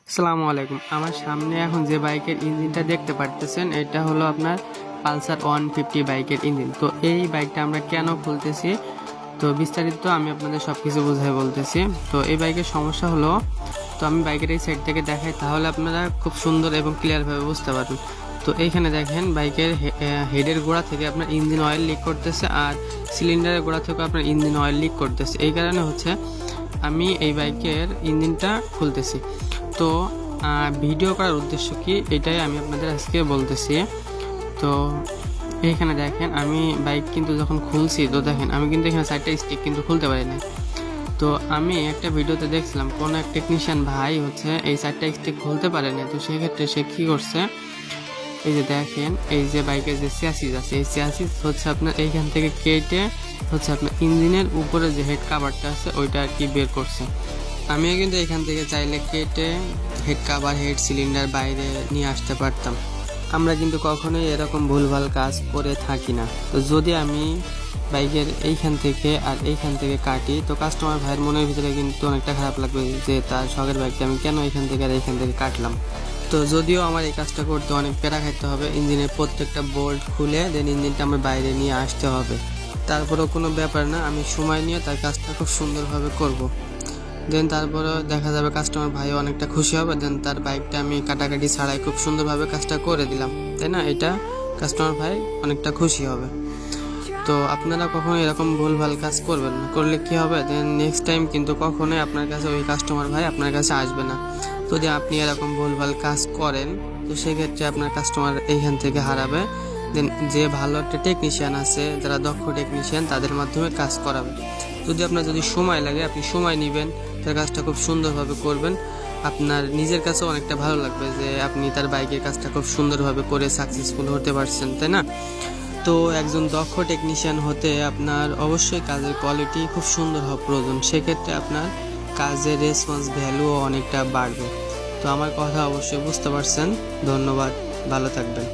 আসসালামু আলাইকুম। আমার সামনে এখন যে বাইকের ইঞ্জিনটা দেখতে পারতেছেন, এটা হলো আপনার পালসার 150 বাইকের ইঞ্জিন। তো এই বাইকটা আমরা কেন খুলতেছি, তো বিস্তারিত আমি আপনাদের সব কিছু বোঝাই বলতেছি। তো এই বাইকের সমস্যা হলো, তো আমি বাইকের এই সাইড থেকে দেখাই, তাহলে আপনারা খুব সুন্দর এবং ক্লিয়ারভাবে বুঝতে পারবেন। তো এইখানে দেখেন বাইকের হেডের গোড়া থেকে আপনার ইঞ্জিন অয়েল লিক করতেছে, আর সিলিন্ডারের গোড়া থেকে আপনার ইঞ্জিন অয়েল লিক করতেছে। এই কারণে হচ্ছে আমি এই বাইকের ইঞ্জিনটা খুলতেছি। তো ভিডিও করার উদ্দেশ্য কি, এটাই আমি আপনাদের আজকে বলতেছি। তো এইখানে দেখেন আমি বাইক কিন্তু যখন খুলছি, তো দেখেন আমি কিন্তু এখানে 4টা স্টিক কিন্তু খুলতে পারি না। তো আমি একটা ভিডিওতে দেখছিলাম কোন এক টেকনিশিয়ান ভাই হচ্ছে এই 4টা স্টিক খুলতে পারে না। তো সেক্ষেত্রে সে কী করছে, এই যে দেখেন এই যে বাইকের যে চ্যাসিস আছে, এই চ্যাসিস হচ্ছে আপনার এইখান থেকে কেটে হচ্ছে আপনার ইঞ্জিনের উপরে যে হেড কাভারটা আছে ওইটা আর কি বের করছে। আমিও কিন্তু এখান থেকে চাইলে কেটে হেড কাভার, হেড সিলিন্ডার বাইরে নিয়ে আসতে পারতাম। আমরা কিন্তু কখনোই এরকম ভুলভাল কাজ করে থাকি না। তো যদি আমি বাইকের এইখান থেকে আর এইখান থেকে কাটি, তো কাস্টমার ভাইয়ের মনের ভিতরে কিন্তু অনেকটা খারাপ লাগবে যে তার শখের বাইকটা আমি কেন এইখান থেকে আর এইখান থেকে কাটলাম। তো যদিও আমার এই কাজটা করতে অনেক প্যারা খাইতে হবে, ইঞ্জিনের প্রত্যেকটা বোল্ট খুলে দেন ইঞ্জিনটা আমার বাইরে নিয়ে আসতে হবে, তারপরেও কোনো ব্যাপার না, আমি সময় নিয়ে তার কাজটা খুব সুন্দরভাবে করব। দেন তারপরে দেখা যাবে কাস্টমার ভাই অনেকটা খুশি হবে, দেন তার বাইকটা আমি কাটাকাটি ছাড়াই খুব সুন্দরভাবে কাজটা করে দিলাম, তাই না? এটা কাস্টমার ভাই অনেকটা খুশি হবে। তো আপনারা কখনো এরকম ভুলভাল কাজ করবেন না, করলে কি হবে, দেন নেক্সট টাইম কিন্তু কখনোই আপনার কাছে ওই কাস্টমার ভাই আপনার কাছে আসবে না। যদি আপনি এরকম ভুলভাল কাজ করেন, তো সেক্ষেত্রে আপনার কাস্টমার এইখান থেকে হারাবে। দেন যে ভালো একটা টেকনিশিয়ান আছে, যারা দক্ষ টেকনিশিয়ান, তাদের মাধ্যমে কাজ করাবে। যদি সময় লাগে, আপনি সময় নেবেন, তার কাজটা খুব সুন্দরভাবে করবেন, আপনার নিজের কাছেও অনেকটা ভালো লাগবে যে আপনি তার বাইকের কাজটা খুব সুন্দরভাবে করে সাকসেসফুল হতে পারছেন, তাই না? তো একজন দক্ষ টেকনিশিয়ান হতে আপনার অবশ্যই কাজের কোয়ালিটি খুব সুন্দর হওয়া প্রয়োজন। সেক্ষেত্রে আপনার কাজের রেসপন্স ভ্যালুও অনেকটা বাড়বে। তো আমার কথা অবশ্যই বুঝতে পারছেন। ধন্যবাদ, ভালো থাকবেন।